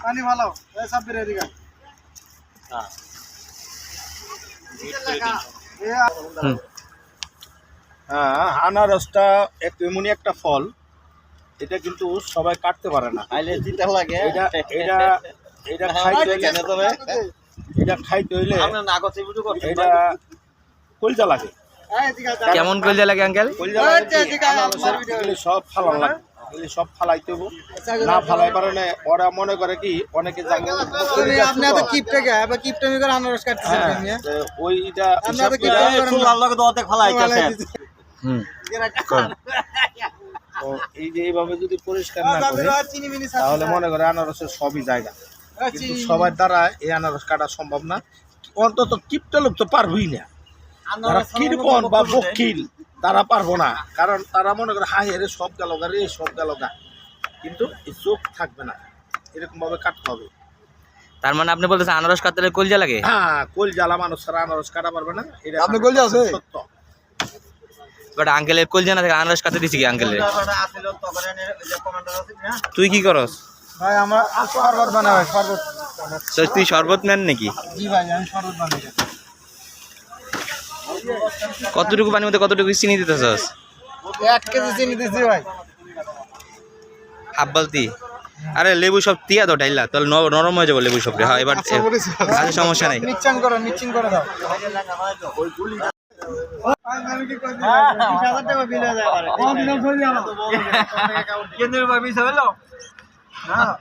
পানি ভালো সাব্বির এদিকে হ্যাঁ, আনারসটা এমনই একটা ফল, এটা কিন্তু সবাই কাটতে পারে না। এটা এটা এটা খাইতে হইলে এটা কলজা লাগে। কেমন কলজা লাগে আঙ্কেল? কলজা লাগে কি, আনারসের এগুলি সব ফালান লাগে, এগুলি সব ফালাইতে হবো। না ফালাই পারে না, ওরা মনে করে কি অনেকে জায়গা আপনি এত কিপটে গে আবার কিপটেমি করে আনারস কাটতেছেন আপনি ওইটা আপনি এত কিপটেমি করেন না আল্লাহকে দোয়াতে ফালাইতেছে। তো এই যে এইভাবে যদি পরিষ্কার না করে তাহলে মনে করে আনারসের সবই জায়গা, কিন্তু সবার দ্বারা এই আনারস কাটা সম্ভব না। অন্তত কিপটা লোক তো পারবই না, তারা কৃপণ বা বকিল তারা পারবো না, কারণ তারা মনে করে হাই রে সব গেল গা রে সব গেল গা, কিন্তু এই চোখ থাকবে না, এরকম ভাবে কাটতে হবে। তার মানে আপনি বলতেছেন আনারস কাটতে হলে কলজা লাগে? হ্যাঁ, কোল জ্বালা মানুষ ছাড়া আনারস কাটা পারবে না। এটা আপনি কলজা আছে? সত্য। বাট আঙ্কেলের কলজা না থেকে আনারস কাটতে দিছি কি আঙ্কেলের? তুই কি করস ভাই? আমরা শরবত বানাই ভাই, শরবত। তো তুই শরবত নেন নাকি? জি ভাই, আমি শরবত বানাই। কতটুকু পানির মধ্যে কতটুকু চিনি দিতেছস? 1 কেজি চিনি দিছি ভাই। হাফ বালতি? আরে লেবু সব তিয়া দাও ঢাইলা, তাহলে নরম হয়ে যাবে লেবু সব। হ্যাঁ এবার আচ্ছা সমস্যা নাই। মিক্সচার করে দাও। আমি কি কই দিই 20000 টাকা বিল হয়ে যায়। কোন দিন চলে গেল? কেন্দ্রের ভাই মিস হলো? হ্যাঁ।